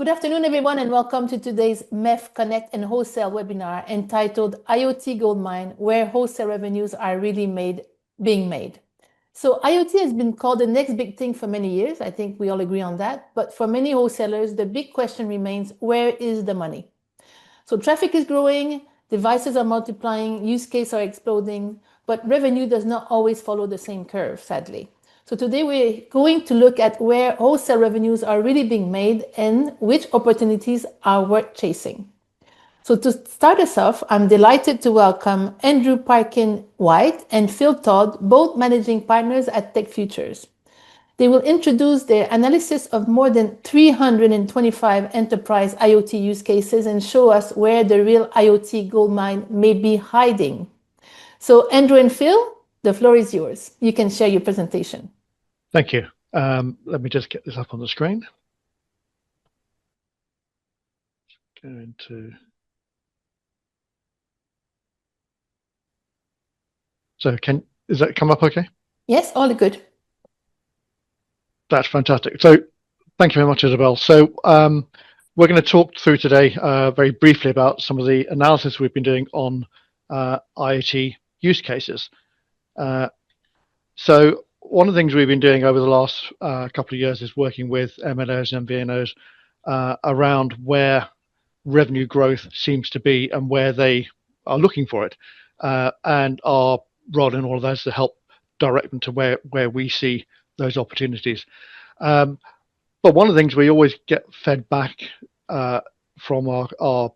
Good afternoon, everyone, and welcome to today's MEF Connect and Wholesale webinar entitled IoT Goldmine, where wholesale revenues are really being made. So IoT has been called the next big thing for many years. I think we all agree on that. But for many wholesalers, the big question remains, where is the money? So traffic is growing, devices are multiplying, use cases are exploding, but revenue does not always follow the same curve, sadly. So today we're going to look at where wholesale revenues are really being made and which opportunities are worth chasing. So to start us off, I'm delighted to welcome Andrew Parkin-White and Phil Todd, both managing partners at TecFutures. They will introduce their analysis of more than 325 enterprise IoT use cases and show us where the real IoT goldmine may be hiding. So Andrew and Phil, the floor is yours. You can share your presentation. Thank you. Let me just get this up on the screen. Go into. So does that come up okay? Yes, all good. That's fantastic. So thank you very much, Isabel. So we're going to talk through today very briefly about some of the analysis we've been doing on IoT use cases. So one of the things we've been doing over the last couple of years is working with MNOs and MVNOs around where revenue growth seems to be and where they are looking for it. And our role in all of that is to help direct them to where we see those opportunities. But one of the things we always get fed back from our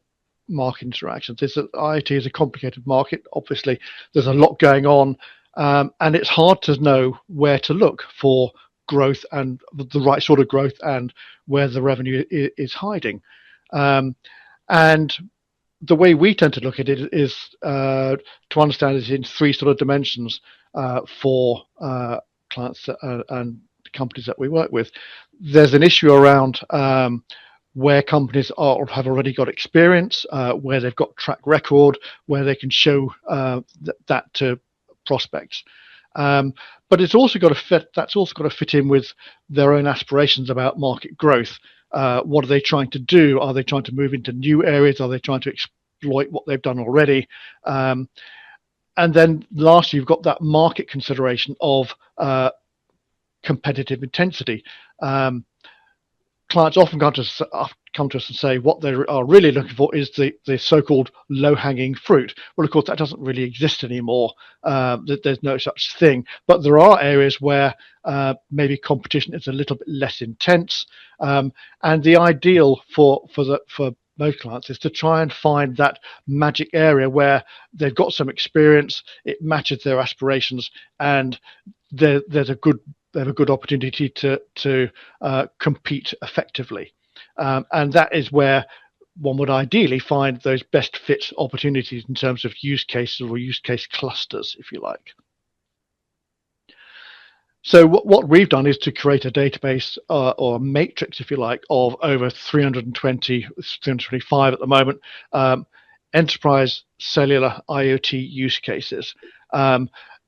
market interactions is that IoT is a complicated market. Obviously, there's a lot going on. And it's hard to know where to look for growth and the right sort of growth and where the revenue is hiding. And the way we tend to look at it is to understand it in three sort of dimensions for clients and companies that we work with. There's an issue around where companies have already got experience, where they've got track record, where they can show that to prospects, but it's also got to fit. That's also got to fit in with their own aspirations about market growth. What are they trying to do? Are they trying to move into new areas? Are they trying to exploit what they've done already? And then lastly, you've got that market consideration of competitive intensity. Clients often come to us and say what they are really looking for is the so-called low-hanging fruit. Well, of course, that doesn't really exist anymore. There's no such thing. But there are areas where maybe competition is a little bit less intense. And the ideal for most clients is to try and find that magic area where they've got some experience, it matches their aspirations, and they have a good opportunity to compete effectively. And that is where one would ideally find those best fit opportunities in terms of use cases or use case clusters, if you like. So what we've done is to create a database or a matrix, if you like, of over 325 at the moment, enterprise cellular IoT use cases.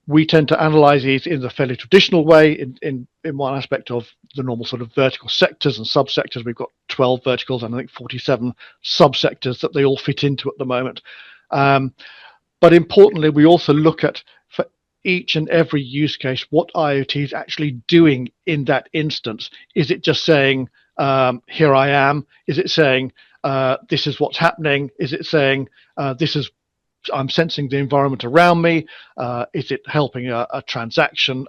We tend to analyze these in the fairly traditional way in one aspect of the normal sort of vertical sectors and subsectors. We've got 12 verticals and I think 47 subsectors that they all fit into at the moment. But importantly, we also look at, for each and every use case, what IoT is actually doing in that instance. Is it just saying, here I am? Is it saying, this is what's happening? Is it saying, I'm sensing the environment around me? Is it helping a transaction?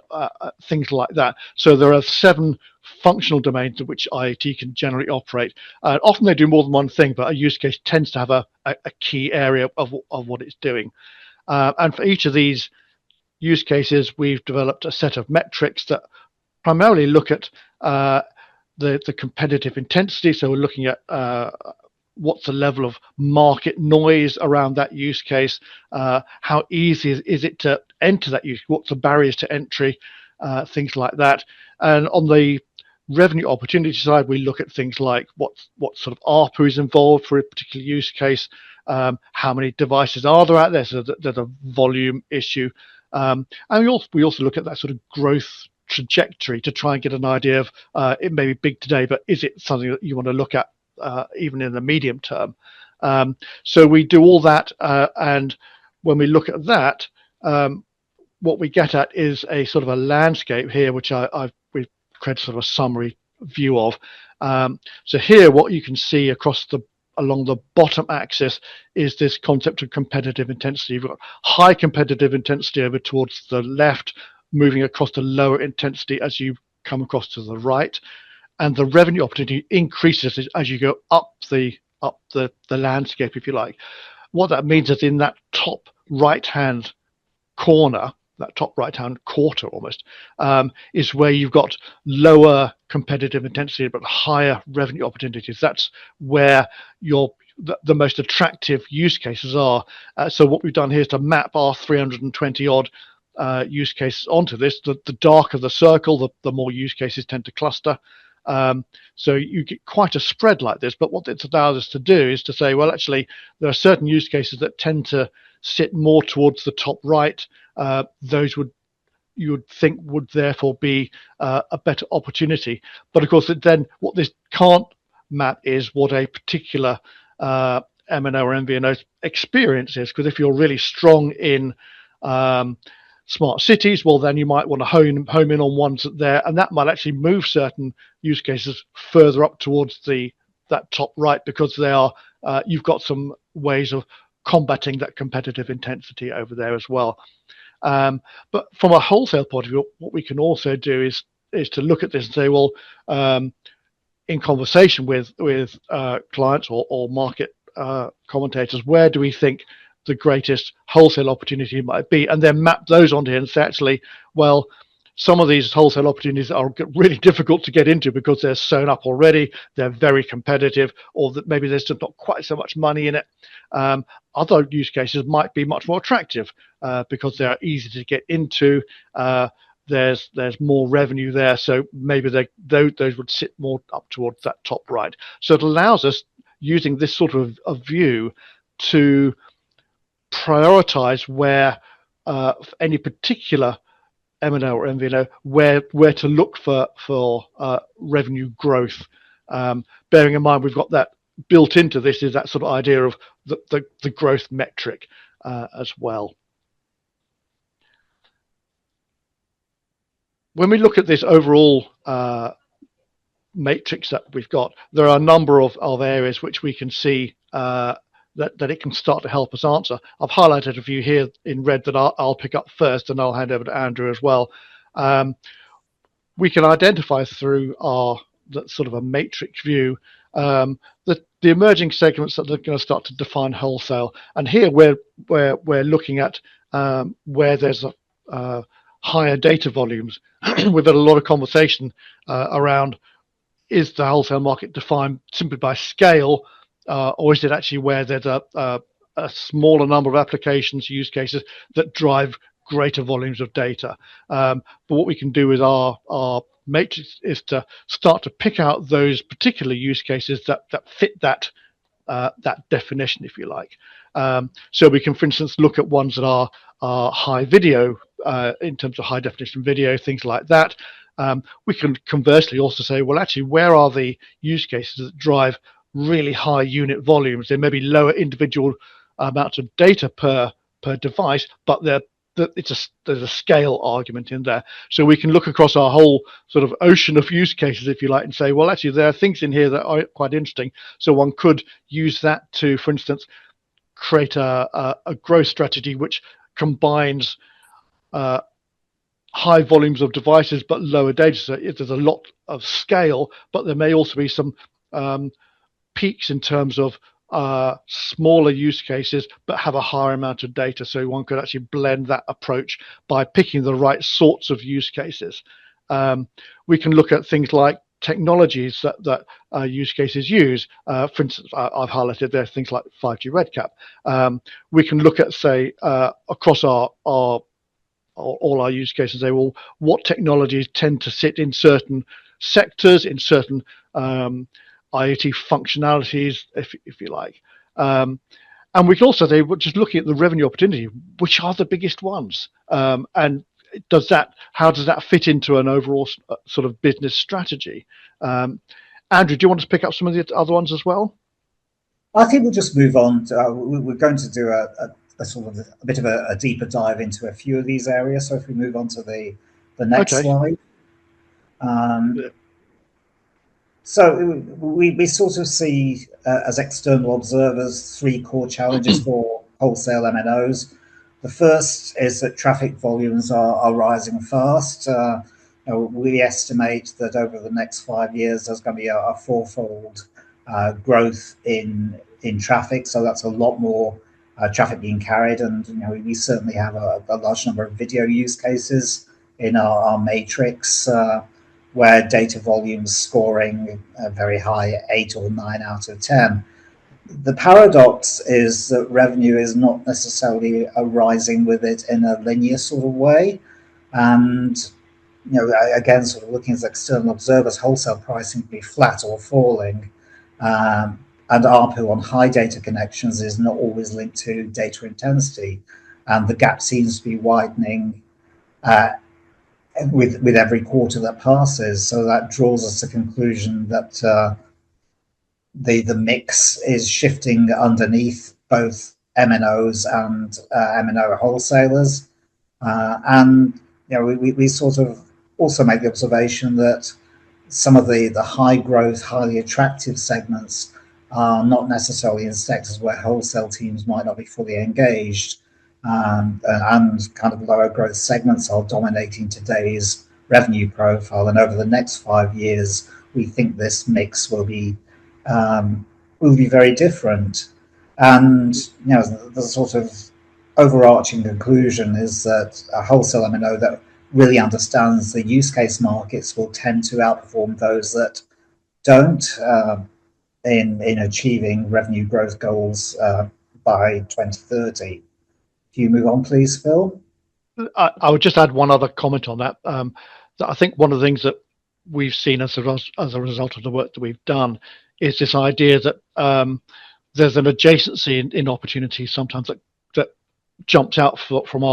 Things like that. So there are 7 functional domains in which IoT can generally operate. Often they do more than one thing, but a use case tends to have a key area of what it's doing. And for each of these use cases, we've developed a set of metrics that primarily look at the competitive intensity. So we're looking at what's the level of market noise around that use case? How easy is it to enter that use? What's the barriers to entry? Things like that. And on the revenue opportunity side, we look at things like what sort of ARPU is involved for a particular use case. How many devices are there out there? So there's a volume issue. And we also look at that sort of growth trajectory to try and get an idea of it may be big today, but is it something that you want to look at even in the medium term. So we do all that, and when we look at that, what we get at is a sort of a landscape here, which we've created sort of a summary view of. So here, what you can see along the bottom axis is this concept of competitive intensity. You've got high competitive intensity over towards the left, moving across to lower intensity as you come across to the right, and the revenue opportunity increases as you go up the landscape, if you like. What that means is in that top right hand corner, that top right hand quarter almost, is where you've got lower competitive intensity but higher revenue opportunities. That's where the most attractive use cases are. So what we've done here is to map our 320 odd use cases onto this. The darker the circle, the more use cases tend to cluster. So you get quite a spread like this, but what it allows us to do is to say, well, actually, there are certain use cases that tend to sit more towards the top right. Those you would think would therefore be a better opportunity. But of course, then what this can't map is what a particular MNO or MVNO experience is, because if you're really strong in smart cities, well, then you might want to home in on ones there, and that might actually move certain use cases further up towards that top right, because you've got some ways of combating that competitive intensity over there as well. But from a wholesale point of view, what we can also do is to look at this and say, well, in conversation with clients or market commentators, where do we think the greatest wholesale opportunity might be, and then map those onto here and say, actually, well, some of these wholesale opportunities are really difficult to get into because they're sewn up already, they're very competitive, or that maybe there's just not quite so much money in it. Other use cases might be much more attractive because they are easy to get into. There's more revenue there, so maybe those would sit more up towards that top right. So it allows us, using this sort of a view, to prioritize where any particular MNO or MVNO where to look for revenue growth. Bearing in mind we've got that built into this is that sort of idea of the growth metric as well. When we look at this overall matrix that we've got, there are a number of areas which we can see that it can start to help us answer. I've highlighted a few here in red that I'll pick up first, and I'll hand over to Andrew as well. We can identify through that sort of a matrix view the emerging segments that are going to start to define wholesale. And here we're looking at where there's higher data volumes. We've had a lot of conversation around, is the wholesale market defined simply by scale, or is it actually where there's a smaller number of applications, use cases that drive greater volumes of data? But what we can do with our matrix is to start to pick out those particular use cases that fit that definition, if you like. So we can, for instance, look at ones that are high video, in terms of high definition video, things like that. We can conversely also say, well, actually, where are the use cases that drive really high unit volumes? There may be lower individual amounts of data per device, but there's a scale argument in there. So we can look across our whole sort of ocean of use cases, if you like, and say, well, actually, there are things in here that are quite interesting. So one could use that to, for instance, create a growth strategy which combines high volumes of devices but lower data. So if there's a lot of scale, but there may also be some peaks in terms of smaller use cases but have a higher amount of data. So one could actually blend that approach by picking the right sorts of use cases. We can look at things like technologies that use cases use. For instance, I've highlighted there things like 5G RedCap. We can look at, say, across all our use cases, say, well, what technologies tend to sit in certain sectors, in certain IoT functionalities, if you like. And we can also say, well, just looking at the revenue opportunity, which are the biggest ones? And how does that fit into an overall sort of business strategy? And Andrew, do you want to pick up some of the other ones as well? I think we'll just move on. We're going to do a sort of a bit of a deeper dive into a few of these areas. So if we move on to the next slide. Yeah. So we sort of see, as external observers, three core challenges for wholesale MNOs. The first is that traffic volumes are rising fast. We estimate that over the next 5 years, there's going to be a fourfold growth in traffic. So that's a lot more traffic being carried. And we certainly have a large number of video use cases in our matrix, where data volumes scoring a very high 8 or 9 out of 10. The paradox is that revenue is not necessarily rising with it in a linear sort of way. And again, sort of looking as external observers, wholesale pricing can be flat or falling. And ARPU on high data connections is not always linked to data intensity. And the gap seems to be widening with every quarter that passes. So that draws us to the conclusion that the mix is shifting underneath both MNOs and MNO wholesalers. And we sort of also make the observation that some of the high growth, highly attractive segments are not necessarily in sectors where wholesale teams might not be fully engaged. And kind of lower growth segments are dominating today's revenue profile. And over the next 5 years, we think this mix will be very different. And the sort of overarching conclusion is that a wholesale MNO that really understands the use case markets will tend to outperform those that don't in achieving revenue growth goals by 2030. If you move on, please, Phil. I would just add one other comment on that. That I think one of the things that we've seen as a result of the work that we've done is this idea that there's an adjacency in opportunities sometimes that jumps out from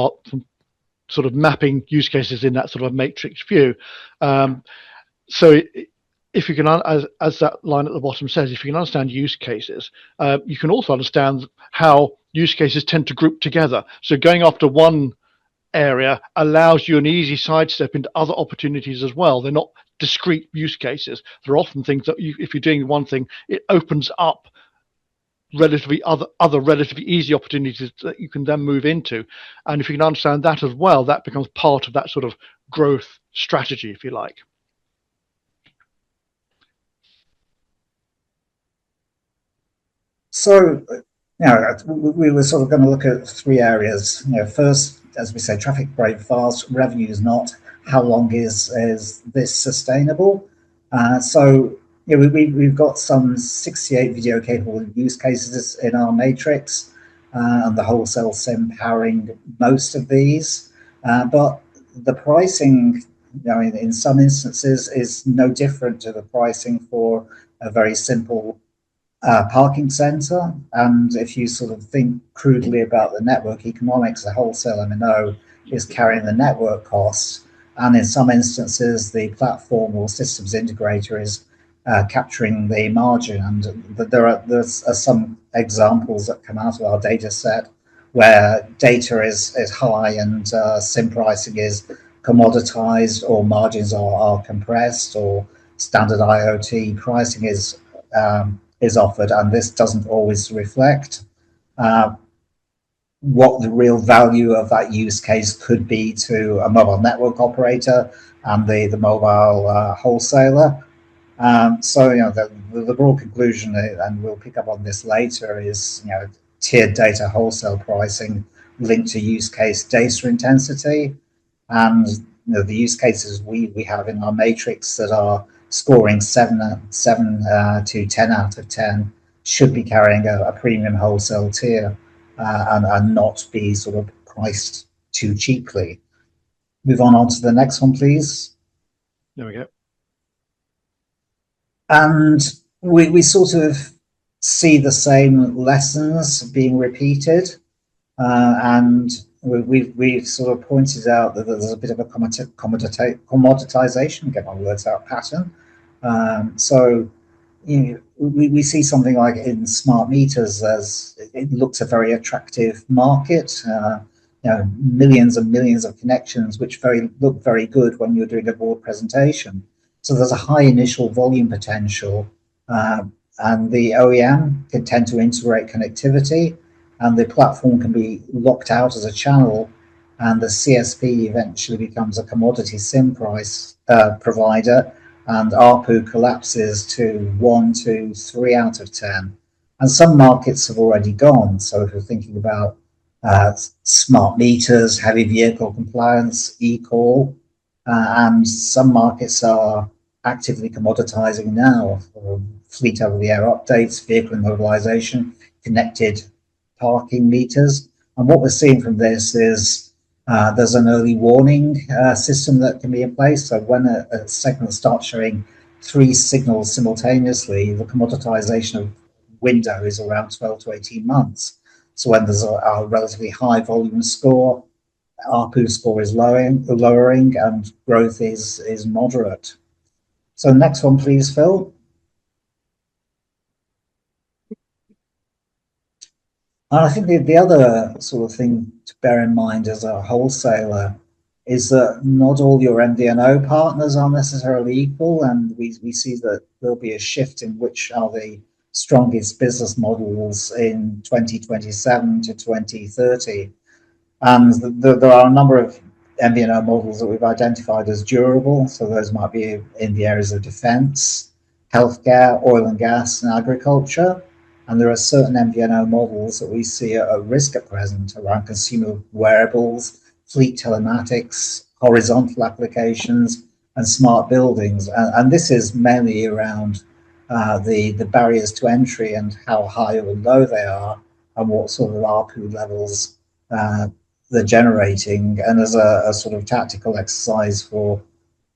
sort of mapping use cases in that sort of matrix view. So if you can, as that line at the bottom says, if you can understand use cases, you can also understand how use cases tend to group together. So going after one area allows you an easy sidestep into other opportunities as well. They're not discrete use cases. They're often things that if you're doing one thing, it opens up relatively other relatively easy opportunities that you can then move into. And if you can understand that as well, that becomes part of that sort of growth strategy, if you like. So, we were sort of going to look at three areas. First, as we say, traffic growing fast, revenue is not. How long is this sustainable? So, we've got some 68 video capable use cases in our matrix, and the wholesale SIM powering most of these. But the pricing, in some instances, is no different to the pricing for a very simple parking center. And if you sort of think crudely about the network economics, the wholesale MNO is carrying the network costs, and in some instances the platform or systems integrator is capturing the margin. And there's some examples that come out of our data set where data is high and SIM pricing is commoditized, or margins are compressed, or standard IoT pricing is offered, and this doesn't always reflect what the real value of that use case could be to a mobile network operator and the mobile wholesaler. So the broad conclusion, and we'll pick up on this later, is tiered data wholesale pricing linked to use case data intensity. And the use cases we have in our matrix that are scoring 7 to 10 out of 10 should be carrying a premium wholesale tier, and not be sort of priced too cheaply. Move on to the next one, please. There we go. And we sort of see the same lessons being repeated, and we've sort of pointed out that there's a bit of a commoditization, get my words out, pattern. So we see something like in smart meters as it looks a very attractive market. Millions and millions of connections, which look very good when you're doing a board presentation. So there's a high initial volume potential, and the OEM can tend to integrate connectivity, and the platform can be locked out as a channel, and the CSP eventually becomes a commodity SIM price provider, and ARPU collapses to 1, 2, 3 out of 10. And some markets have already gone. So if you're thinking about smart meters, heavy vehicle compliance, e-call, and some markets are actively commoditizing now. Fleet over-the-air updates, vehicle immobilization, connected parking meters. And what we're seeing from this is there's an early warning system that can be in place. So when a segment starts showing 3 signals simultaneously, the commoditization of window is around 12 to 18 months. So when there's a relatively high volume score, ARPU score is lowering and growth is moderate. So next one, please, Phil. And I think the other sort of thing to bear in mind as a wholesaler is that not all your MVNO partners are necessarily equal, and we see that there'll be a shift in which are the strongest business models in 2027 to 2030. And there are a number of MVNO models that we've identified as durable. So those might be in the areas of defense, healthcare, oil and gas, and agriculture. And there are certain MVNO models that we see at risk at present around consumer wearables, fleet telematics, horizontal applications, and smart buildings. And this is mainly around the barriers to entry and how high or low they are, and what sort of ARPU levels they're generating. And as a sort of tactical exercise for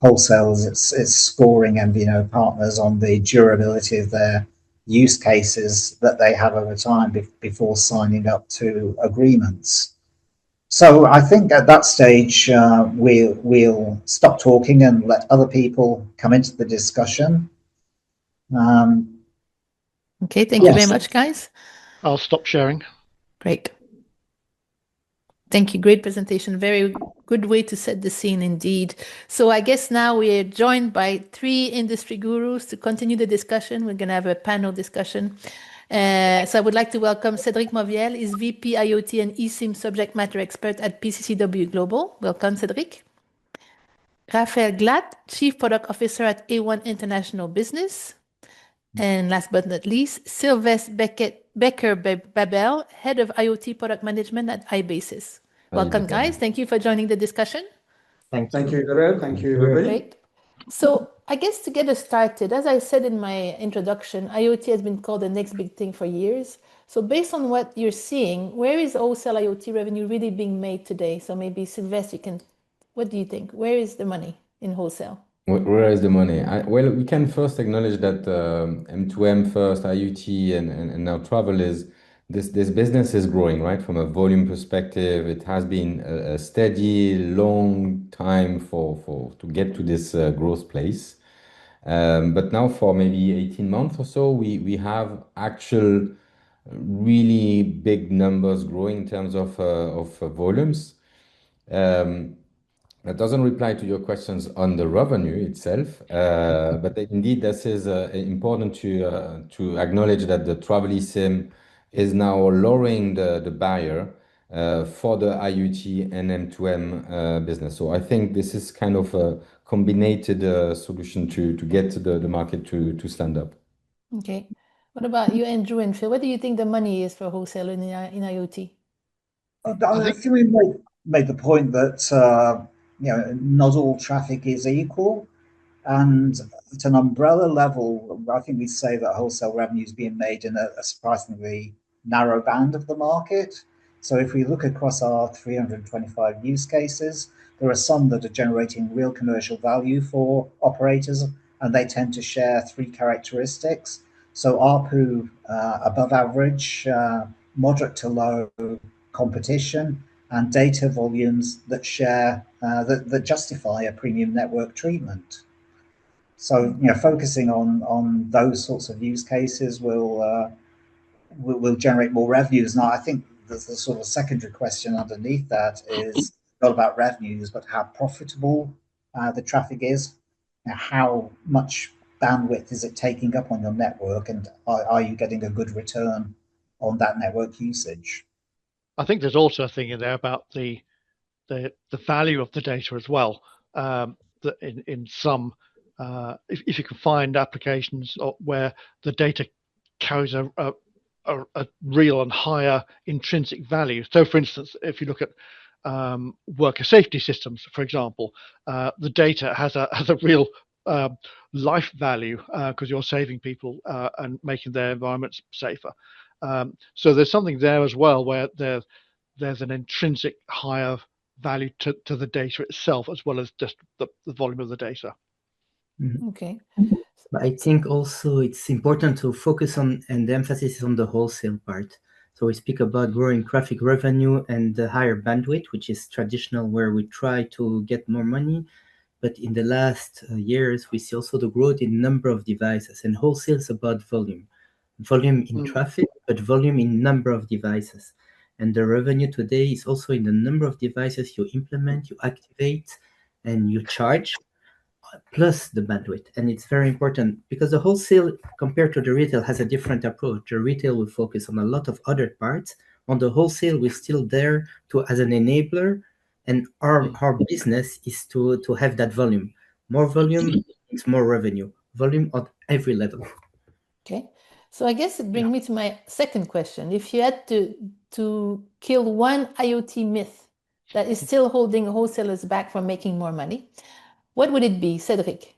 wholesalers, it's scoring MVNO partners on the durability of their use cases that they have over time before signing up to agreements. So I think at that stage, we'll stop talking and let other people come into the discussion. Okay, thank you very much, guys. I'll stop sharing. Great. Thank you. Great presentation. Very good way to set the scene indeed. So I guess now we're joined by 3 industry gurus to continue the discussion. We're going to have a panel discussion. So I would like to welcome Cédric Mauviel, is VP IoT and eSIM subject matter expert at PCCW Global. Welcome, Cédric. Raphael Glatt, Chief Product Officer at A1 International Business. And last but not least, Sylvester Becker-Babel, Head of IoT Product Management at iBasis. Welcome, guys. Thank you for joining the discussion. Thank you, Isabel. Thank you, everybody. Great. So I guess to get us started, as I said in my introduction, IoT has been called the next big thing for years. So based on what you're seeing, where is wholesale IoT revenue really being made today? So maybe Sylvester, what do you think? Where is the money in wholesale? Where is the money? Well, we can first acknowledge that M2M first, IoT, and now travel is this business is growing, right? From a volume perspective, it has been a steady, long time to get to this growth place. But now for maybe 18 months or so, we have actual really big numbers growing in terms of volumes. That doesn't reply to your questions on the revenue itself, but indeed this is important to acknowledge that the travel eSIM is now lowering the barrier for the IoT and M2M business. So I think this is kind of a combined solution to get the market to stand up. Okay. What about you, Andrew and Phil? What do you think the money is for wholesale in IoT? I think we made the point that not all traffic is equal, and at an umbrella level, I think we say that wholesale revenue is being made in a surprisingly narrow band of the market. So if we look across our 325 use cases, there are some that are generating real commercial value for operators, and they tend to share 3 characteristics. So ARPU above average, moderate to low competition, and data volumes that share that justify a premium network treatment. So, focusing on those sorts of use cases will generate more revenues. Now, I think the sort of secondary question underneath that is not about revenues, but how profitable the traffic is. How much bandwidth is it taking up on your network, and are you getting a good return on that network usage? I think there's also a thing in there about the value of the data as well. That in some, if you can find applications where the data carries a real and higher intrinsic value. So, for instance, if you look at worker safety systems, for example, the data has a real life value because you're saving people and making their environments safer. So there's something there as well where there's an intrinsic higher value to the data itself as well as just the volume of the data. Okay. But I think also it's important to focus on, and the emphasis is on the wholesale part. So we speak about growing traffic revenue and the higher bandwidth, which is traditional, where we try to get more money. But in the last years, we see also the growth in number of devices, and wholesale is about volume. Volume in traffic, but volume in number of devices. And the revenue today is also in the number of devices you implement, you activate, and you charge, plus the bandwidth. And it's very important because the wholesale compared to the retail has a different approach. The retail will focus on a lot of other parts. On the wholesale, we're still there to as an enabler, and our business is to have that volume. More volume means more revenue. Volume at every level. Okay. So I guess it brings me to my second question. If you had to kill one IoT myth that is still holding wholesalers back from making more money, what would it be, Cedric?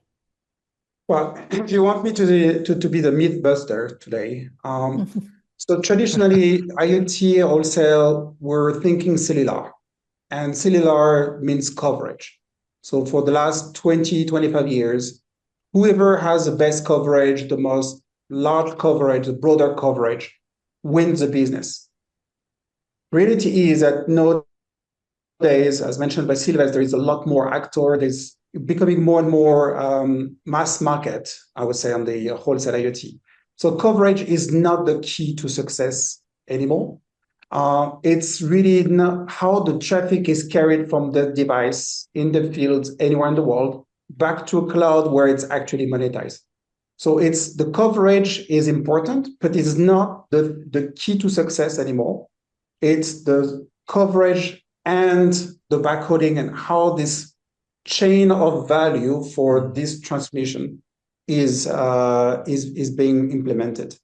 Well, if you want me to be the myth buster today, so traditionally IoT wholesale, we're thinking cellular, and cellular means coverage. So for the last 20, 25 years, whoever has the best coverage, the most large coverage, the broader coverage, wins the business. Reality is that nowadays, as mentioned by Sylvester, there is a lot more actor. There's becoming more and more mass market, I would say, on the wholesale IoT. So coverage is not the key to success anymore. It's really not how the traffic is carried from the device in the field anywhere in the world back to a cloud where it's actually monetized. So it's the coverage is important, but it's not the key to success anymore. It's the coverage and the backcoding and how this chain of value for this transmission is being implemented.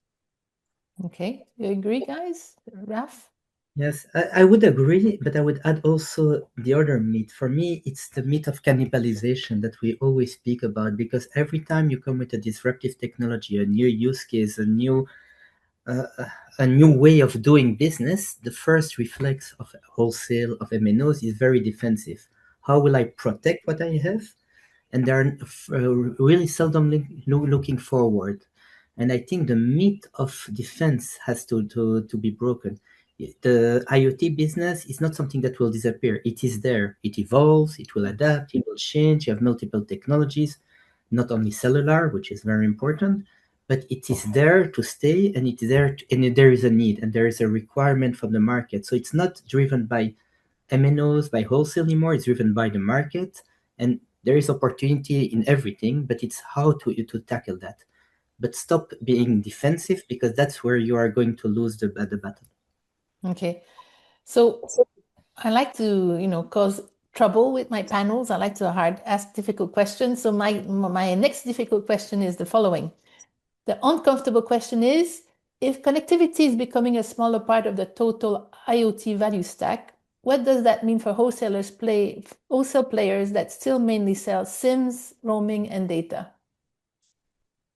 Okay, you agree, guys? Raf? Yes, I would agree, but I would add also the other myth. For me, it's the myth of cannibalization that we always speak about, because every time you come with a disruptive technology, a new use case, a new way of doing business, the first reflex of wholesale, of MNOs, is very defensive. How will I protect what I have? And they're really seldom looking forward. And I think the myth of defense has to be broken. The IoT business is not something that will disappear. It is there. It evolves. It will adapt. It will change. You have multiple technologies, not only cellular, which is very important, but it is there to stay, and it is there, and there is a need, and there is a requirement from the market. So it's not driven by MNOs, by wholesale anymore. It's driven by the market, and there is opportunity in everything, but it's how to tackle that. But stop being defensive, because that's where you are going to lose the battle. Okay. So I like to, cause trouble with my panels. I like to ask difficult questions. So my next difficult question is the following. The uncomfortable question is, if connectivity is becoming a smaller part of the total IoT value stack, what does that mean for wholesale players that still mainly sell SIMs, roaming, and data?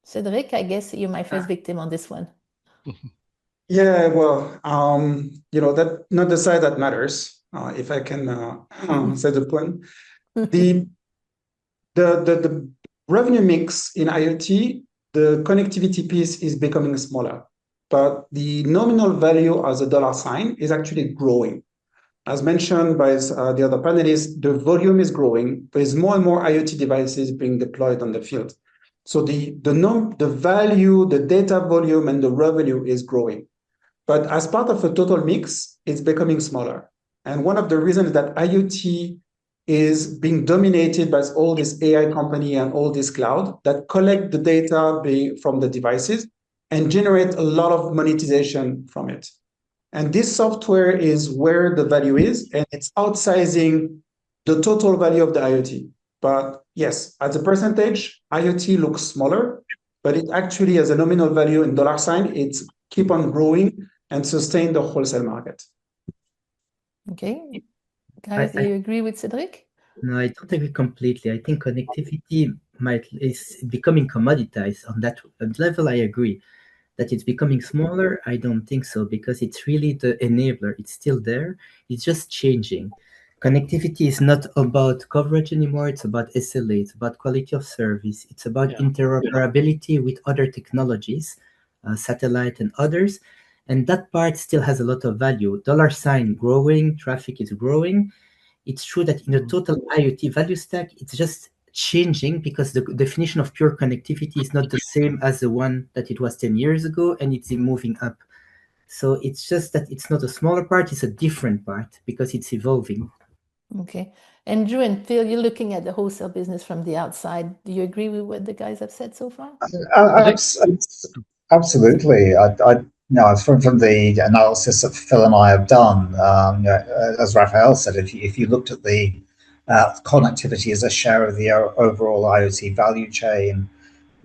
Cedric, I guess you're my first victim on this one. Yeah, well, that not the side that matters. If I can say the point, the revenue mix in IoT, the connectivity piece is becoming smaller, but the nominal value as a dollar sign is actually growing. As mentioned by the other panelists, the volume is growing. There's more and more IoT devices being deployed on the field. So the value, the data volume, and the revenue is growing. But as part of a total mix, it's becoming smaller. And one of the reasons that IoT is being dominated by all this AI company and all this cloud that collect the data from the devices and generate a lot of monetization from it. And this software is where the value is, and it's outsizing the total value of the IoT. But yes, as a percentage, IoT looks smaller, but it actually has a nominal value in dollar sign. It's keep on growing and sustain the wholesale market. Okay. Guys, do you agree with Cedric? No, I don't agree completely. I think connectivity is becoming commoditized on that level. I agree. That it's becoming smaller, I don't think so, because it's really the enabler. It's still there. It's just changing. Connectivity is not about coverage anymore. It's about SLA. It's about quality of service. It's about interoperability with other technologies, satellite and others. And that part still has a lot of value. Dollar sign growing, traffic is growing. It's true that in the total IoT value stack, it's just changing because the definition of pure connectivity is not the same as the one that it was 10 years ago, and it's moving up. So it's just that it's not a smaller part, it's a different part because it's evolving. Okay. Andrew and Phil, you're looking at the wholesale business from the outside. Do you agree with what the guys have said so far? Absolutely. No, from the analysis that Phil and I have done, as Raphael said, if you looked at the connectivity as a share of the overall IoT value chain,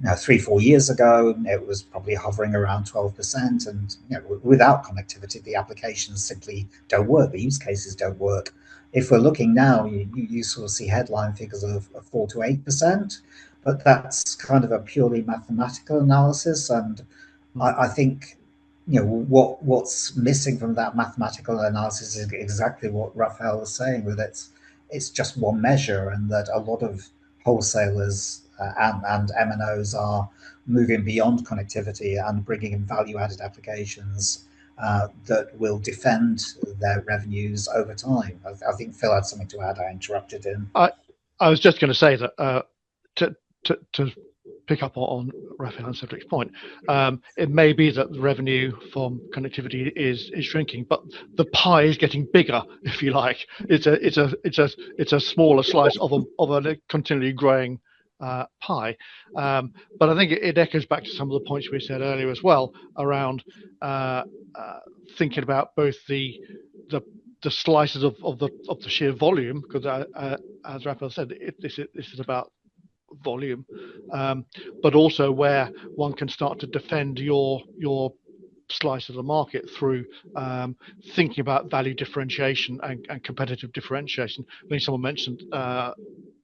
3-4 years ago, it was probably hovering around 12%. And without connectivity, the applications simply don't work. The use cases don't work. If we're looking now, you sort of see headline figures of 4 to 8%, but that's kind of a purely mathematical analysis. And I think what's missing from that mathematical analysis is exactly what Raphael was saying, that it's just one measure, and that a lot of wholesalers and MNOs are moving beyond connectivity and bringing in value-added applications that will defend their revenues over time. I think Phil had something to add. I interrupted him. I was just going to say that to pick up on Raphael and Cedric's point, it may be that the revenue from connectivity is shrinking, but the pie is getting bigger, if you like. It's a smaller slice of a continually growing pie. But I think it echoes back to some of the points we said earlier as well around thinking about both the slices of the sheer volume, because as Raphael said, this is about volume, but also where one can start to defend your slice of the market through thinking about value differentiation and competitive differentiation. I think someone mentioned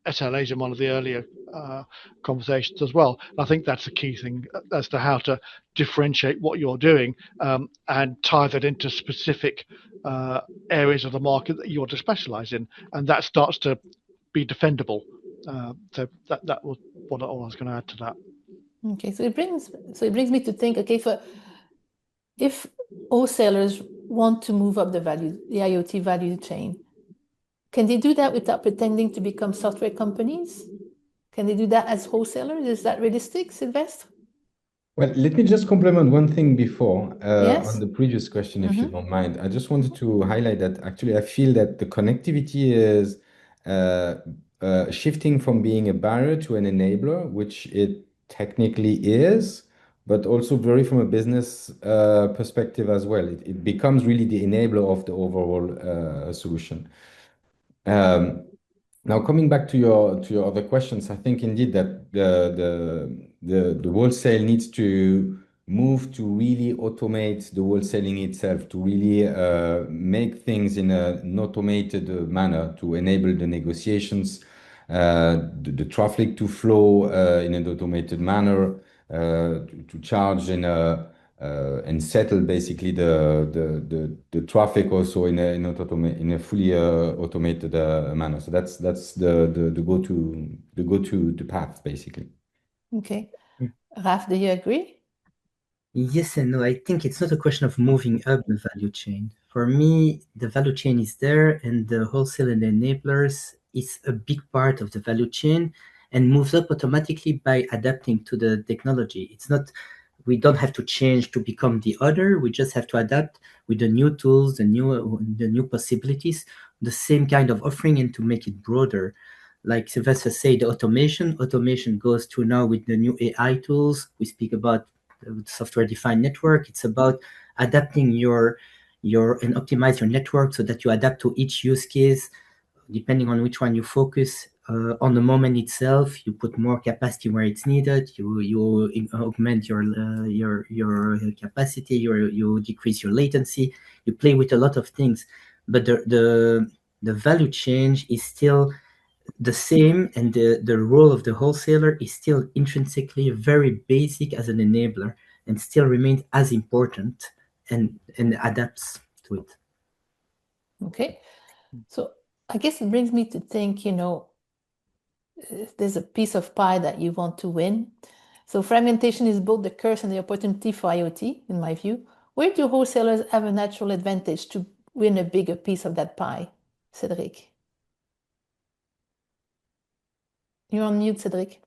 SLAs in one of the earlier conversations as well. And I think that's a key thing as to how to differentiate what you're doing and tie that into specific areas of the market that you want to specialize in, and that starts to be defendable. So that was what I was going to add to that. Okay, so it brings me to think. Okay, if wholesalers want to move up the IoT value chain, can they do that without pretending to become software companies? Can they do that as wholesalers? Is that realistic, Sylvestre? Well, let me just complement one thing before Yes? on the previous question, if you don't mind. I just wanted to highlight that actually I feel that the connectivity is shifting from being a barrier to an enabler, which it technically is, but also very from a business perspective as well. It becomes really the enabler of the overall solution. Now, coming back to your other questions, I think indeed that the wholesale needs to move to really automate the wholesaling itself, to really make things in an automated manner to enable the negotiations, the traffic to flow in an automated manner, to charge and settle basically the traffic also in a fully automated manner. So that's the go-to path basically. Okay, Raf, do you agree? Yes and no. I think it's not a question of moving up the value chain. For me, the value chain is there, and the wholesale and the enablers is a big part of the value chain. and moves up automatically by adapting to the technology. It's not, we don't have to change to become the other. We just have to adapt with the new tools, the new possibilities, the same kind of offering, and to make it broader. Like Sylvester said, the automation goes to now with the new AI tools. We speak about software-defined network. It's about adapting your and optimize your network so that you adapt to each use case, depending on which one you focus. On the moment itself, you put more capacity where it's needed. You augment your capacity. You decrease your latency. You play with a lot of things, but the value change is still the same, and the role of the wholesaler is still intrinsically very basic as an enabler, and still remains as important, and adapts to it. Okay, so I guess it brings me to think, there's a piece of pie that you want to win. So fragmentation is both the curse and the opportunity for IoT, in my view. Where do wholesalers have a natural advantage to win a bigger piece of that pie? Cédric. You're on mute, Cédric.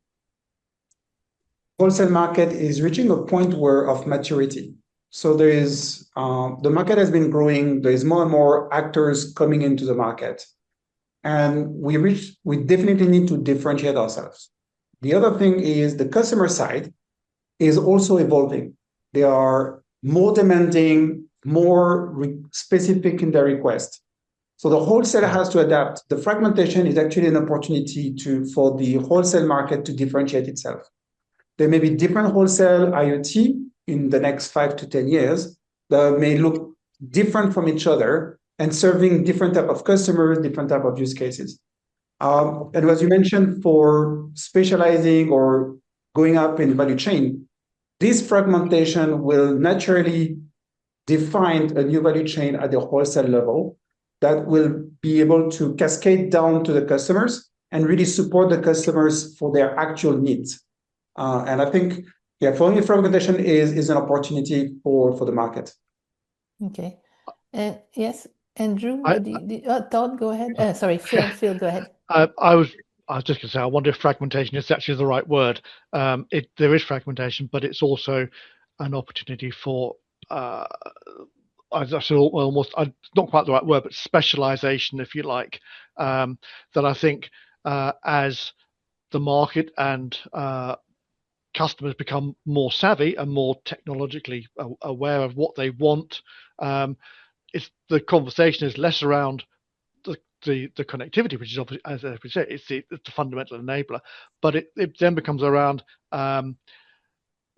Wholesale market is reaching a point of maturity. So there is the market has been growing. There is more and more actors coming into the market, and we definitely need to differentiate ourselves. The other thing is the customer side is also evolving. They are more demanding, more specific in their request. So the wholesaler has to adapt. The fragmentation is actually an opportunity for the wholesale market to differentiate itself. There may be different wholesale IoT in the next 5 to 10 years that may look different from each other and serving different type of customers, different type of use cases. And as you mentioned, for specializing or going up in value chain, this fragmentation will naturally define a new value chain at the wholesale level that will be able to cascade down to the customers and really support the customers for their actual needs. And I think, for me, fragmentation is an opportunity for the market. Okay. And yes, Andrew, Todd, go ahead. Sorry, Phil, go ahead. I was just going to say, I wonder if fragmentation is actually the right word. There is fragmentation, but it's also an opportunity for, almost not quite the right word, but specialization, if you like. That I think as the market and customers become more savvy and more technologically aware of what they want, the conversation is less around the connectivity, which is obviously, as we say, it's the fundamental enabler, but it then becomes around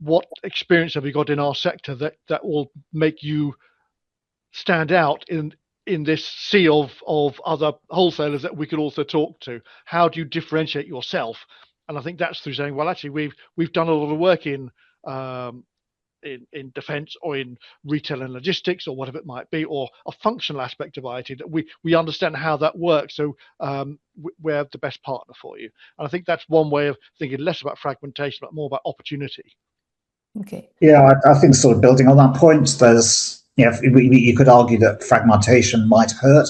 what experience have we got in our sector that will make you stand out in this sea of other wholesalers that we could also talk to. How do you differentiate yourself? And I think that's through saying, well, actually, we've done a lot of work in defense or in retail and logistics or whatever it might be, or a functional aspect of IoT that we understand how that works. So we're the best partner for you. And I think that's one way of thinking less about fragmentation, but more about opportunity. Okay. Yeah, I think sort of building on that point, there's, you could argue that fragmentation might hurt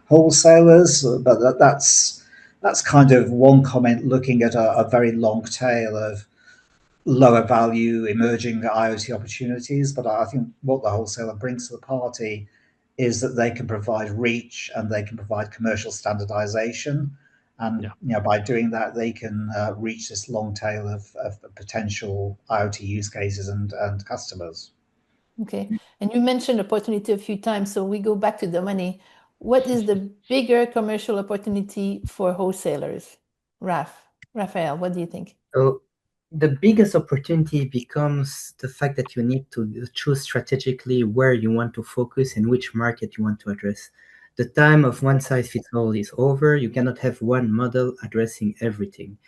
wholesalers, but that's kind of one comment looking at a very long tail of lower value emerging IoT opportunities. But I think what the wholesaler brings to the party is that they can provide reach and they can provide commercial standardization. And by doing that, they can reach this long tail of potential IoT use cases and customers. Okay. And you mentioned opportunity a few times, so we go back to the money. What is the bigger commercial opportunity for wholesalers? Raphael, what do you think? So the biggest opportunity becomes the fact that you need to choose strategically where you want to focus and which market you want to address. The time of one size fits all is over. You cannot have one model addressing everything.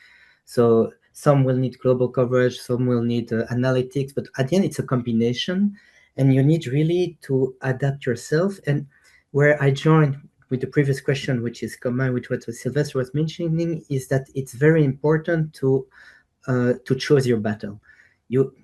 So some will need global coverage, some will need analytics, but at the end it's a combination, and you need really to adapt yourself. And where I joined with the previous question, which is combined with what Sylvester was mentioning, is that it's very important to choose your battle.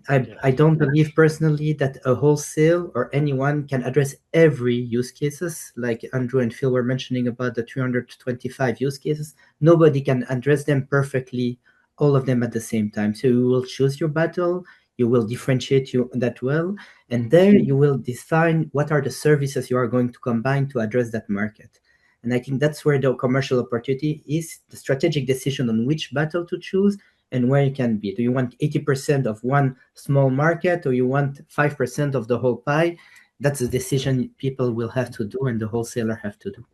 I don't believe personally that a wholesale or anyone can address every use cases, like Andrew and Phil were mentioning about the 325 use cases. Nobody can address them perfectly all of them at the same time. So you will choose your battle, you will differentiate that well, and there you will define what are the services you are going to combine to address that market. And I think that's where the commercial opportunity is, the strategic decision on which battle to choose and where you can be. Do you want 80% of one small market, or you want 5% of the whole pie? That's a decision people will have to do and the wholesaler have to do.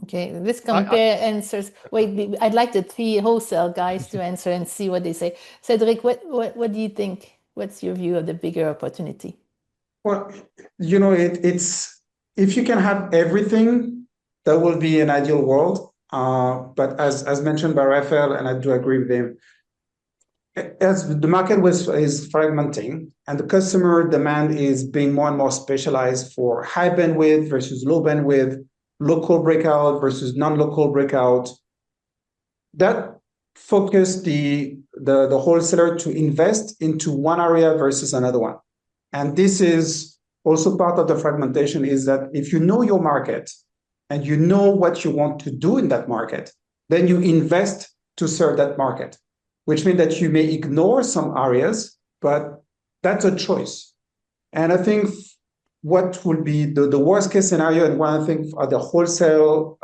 Okay, let's compare answers. Wait, I'd like the three wholesale guys to answer and see what they say. Cedric, what do you think? What's your view of the bigger opportunity? Well, it's if you can have everything, that will be an ideal world. But as mentioned by Raphael, and I do agree with him, as the market is fragmenting and the customer demand is being more and more specialized for high bandwidth versus low bandwidth, local breakout versus non-local breakout, that focus the wholesaler to invest into one area versus another one. And this is also part of the fragmentation, is that if you know your market and you know what you want to do in that market, then you invest to serve that market, which means that you may ignore some areas, but that's a choice. And I think what would be the worst case scenario, and one I think the wholesaler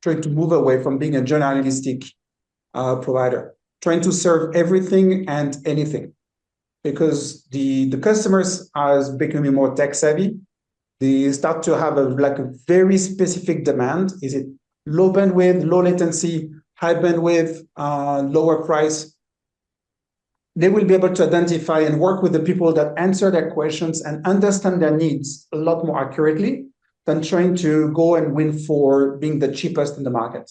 trying to move away from being a generalistic provider, trying to serve everything and anything, because the customers are becoming more tech savvy. They start to have a very specific demand. Is it low bandwidth, low latency, high bandwidth, lower price? They will be able to identify and work with the people that answer their questions and understand their needs a lot more accurately than trying to go and win for being the cheapest in the market.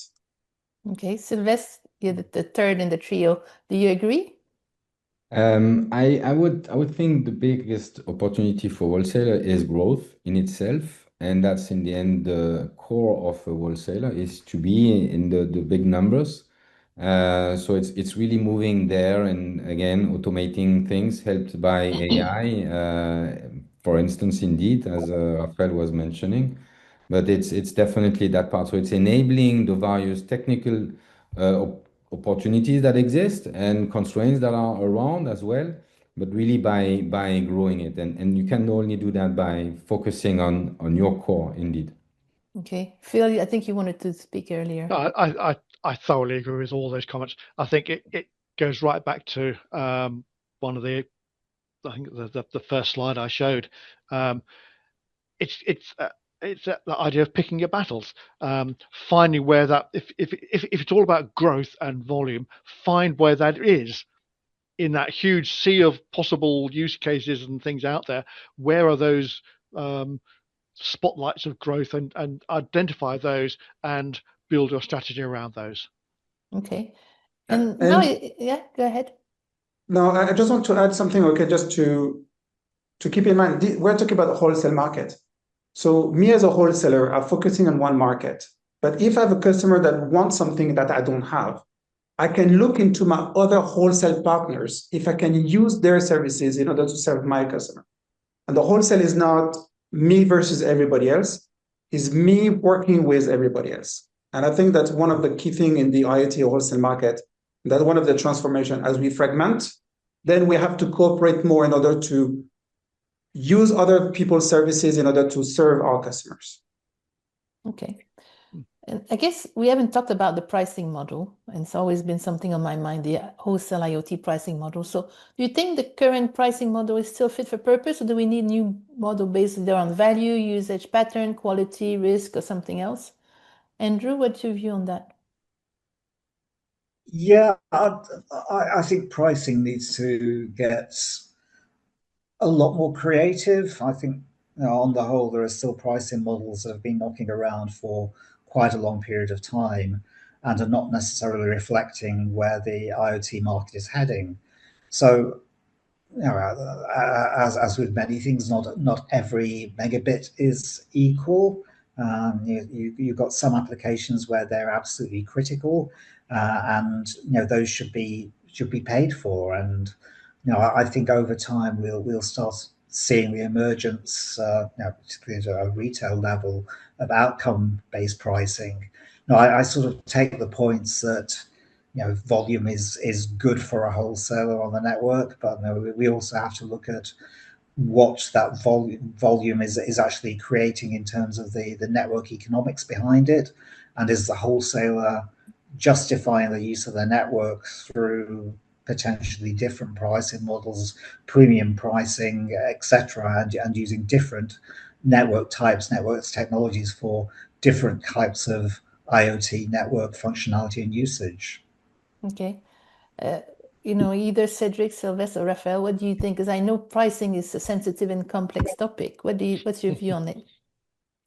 Okay, Sylvestre, you're the third in the trio. Do you agree? I would think the biggest opportunity for wholesaler is growth in itself, and that's in the end the core of a wholesaler, is to be in the big numbers. So it's really moving there, and again automating things helped by AI, for instance, indeed, as Raphael was mentioning. But it's definitely that part. So it's enabling the various technical opportunities that exist and constraints that are around as well, but really by growing it. And you can only do that by focusing on your core, indeed. Okay. Phil, I think you wanted to speak earlier. I thoroughly agree with all those comments. I think it goes right back to one of the, I think the first slide I showed. It's the idea of picking your battles, finding where that, if it's all about growth and volume, find where that is in that huge sea of possible use cases and things out there. Where are those spotlights of growth, and identify those and build your strategy around those. Okay. And now, yeah, go ahead. No, I just want to add something, okay, just to keep in mind, we're talking about the wholesale market. So me as a wholesaler, I'm focusing on one market. But if I have a customer that wants something that I don't have, I can look into my other wholesale partners if I can use their services in order to serve my customer. And the wholesale is not me versus everybody else, is me working with everybody else. And I think that's one of the key things in the IoT wholesale market, that one of the transformation as we fragment, then we have to cooperate more in order to use other people's services in order to serve our customers. Okay. And I guess we haven't talked about the pricing model, and it's always been something on my mind, the wholesale IoT pricing model. So do you think the current pricing model is still fit for purpose, or do we need a new model based there on value, usage pattern, quality, risk, or something else? Andrew, what's your view on that? Yeah, I think pricing needs to get a lot more creative. I think, on the whole, there are still pricing models that have been knocking around for quite a long period of time and are not necessarily reflecting where the IoT market is heading. So, as with many things, not every megabit is equal. You've got some applications where they're absolutely critical, and those should be paid for. And I think over time we'll start seeing the emergence, particularly at a retail level, of outcome-based pricing. I sort of take the points that volume is good for a wholesaler on the network, but we also have to look at what that volume is actually creating in terms of the network economics behind it, and is the wholesaler justifying the use of their network through potentially different pricing models, premium pricing, etc., and using different network types, networks technologies for different types of IoT network functionality and usage. Okay. Either Cedric, Sylvester, or Raphael, what do you think? Because I know pricing is a sensitive and complex topic. What's your view on it?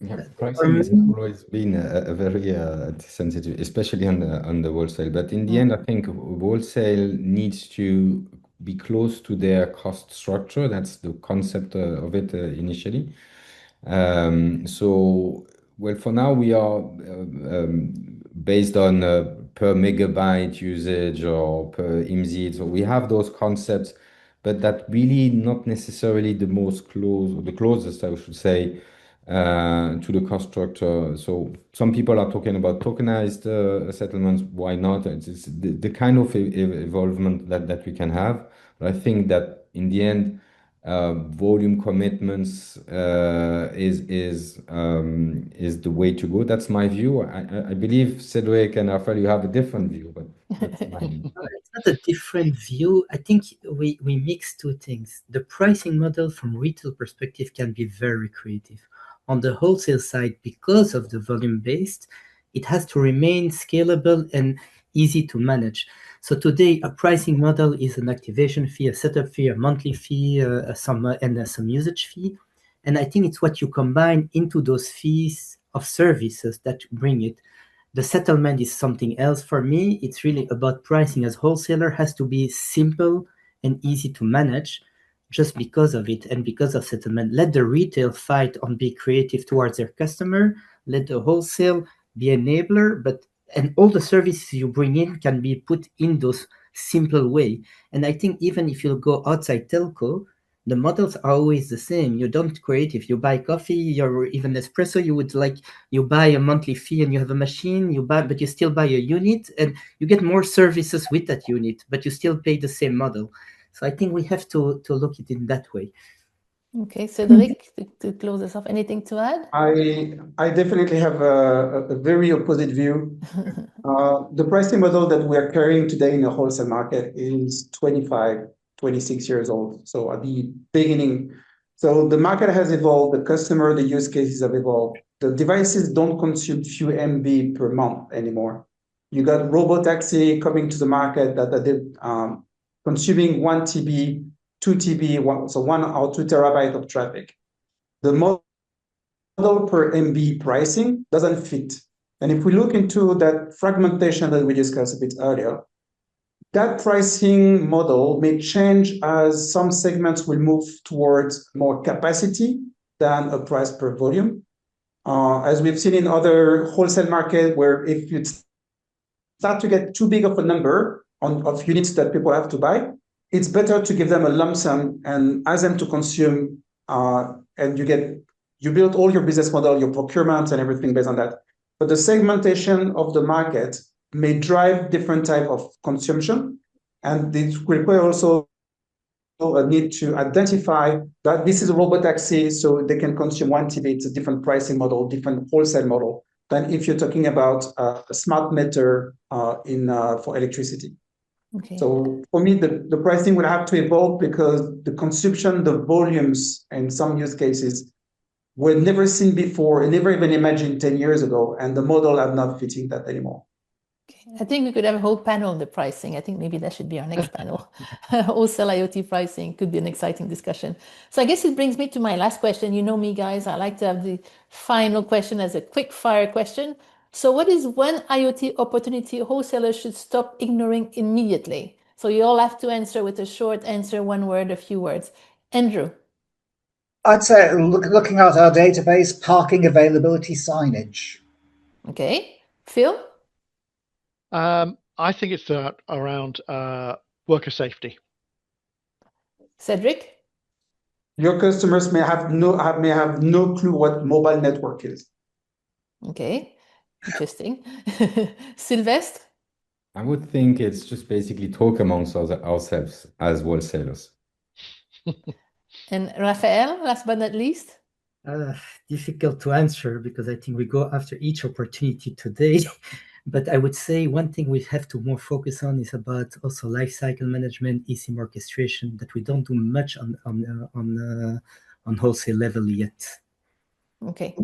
Yeah, pricing has always been a very sensitive, especially on the wholesale. But in the end, I think wholesale needs to be close to their cost structure. That's the concept of it initially. Well, for now we are based on per megabyte usage or per IMSI. So we have those concepts, but that really not necessarily the closest, I should say, to the cost structure. So some people are talking about tokenized settlements. Why not? It's the kind of evolvement that we can have. But I think that in the end, volume commitments is the way to go. That's my view. I believe Cedric and Raphael, you have a different view, but that's my view. It's not a different view. I think we mix two things. The pricing model from retail perspective can be very creative. On the wholesale side, because of the volume based, it has to remain scalable and easy to manage. So today, a pricing model is an activation fee, a setup fee, a monthly fee, some usage fee. And I think it's what you combine into those fees of services that bring it. The settlement is something else. For me, it's really about pricing as wholesaler has to be simple and easy to manage just because of it and because of settlement. Let the retail fight on be creative towards their customer. Let the wholesale be enabler, and all the services you bring in can be put in those simple way. And I think even if you go outside telco, the models are always the same. You don't create, if you buy coffee or even espresso, you buy a monthly fee and you have a machine, but you still buy a unit and you get more services with that unit, but you still pay the same model. So I think we have to look at it in that way. Okay, Cedric, to close us off, anything to add? I definitely have a very opposite view. The pricing model that we are carrying today in the wholesale market is 25, 26 years old. So at the beginning, so the market has evolved, the customer, the use cases have evolved. The devices don't consume few MB per month anymore. You got robotaxi coming to the market that are consuming 1 TB, 2 TB, so 1 or 2 terabyte of traffic. The model per MB pricing doesn't fit. And if we look into that fragmentation that we discussed a bit earlier, that pricing model may change as some segments will move towards more capacity than a price per volume. As we've seen in other wholesale market, where if you start to get too big of a number of units that people have to buy, it's better to give them a lump sum and ask them to consume, and you build all your business model, your procurement and everything based on that. But the segmentation of the market may drive different type of consumption, and it require also a need to identify that this is a robotaxi, so they can consume 1 TB. It's a different pricing model, different wholesale model than if you're talking about a smart meter for electricity. Okay. So for me, the pricing will have to evolve because the consumption, the volumes, in some use cases were never seen before and never even imagined 10 years ago, and the model are not fitting that anymore. Okay. I think we could have a whole panel on the pricing. I think maybe that should be our next panel. Wholesale IoT pricing could be an exciting discussion. So I guess it brings me to my last question. You know me, guys, I like to have the final question as a quick fire question. So what is one IoT opportunity wholesalers should stop ignoring immediately? So you all have to answer with a short answer, one word, a few words. Andrew. I'd say looking at our database, parking availability signage. Okay. Phil? I think it's around worker safety. Cedric? Your customers may have no clue what mobile network is. Okay, interesting. Sylvestre? I would think it's just basically talk amongst ourselves as wholesalers. And Raphael, last but not least? Difficult to answer because I think we go after each opportunity today. But I would say one thing we have to more focus on is about also life cycle management, eSIM orchestration, that we don't do much on wholesale level yet. Okay.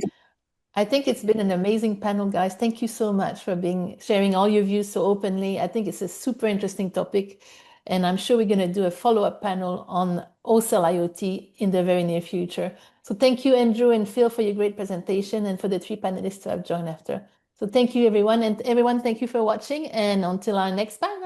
I think it's been an amazing panel, guys. Thank you so much for sharing all your views so openly. I think it's a super interesting topic, and I'm sure we're going to do a follow-up panel on wholesale IoT in the very near future. So thank you, Andrew and Phil, for your great presentation, and for the 3 panelists who have joined after. So thank you, everyone. And everyone, thank you for watching, and until our next panel.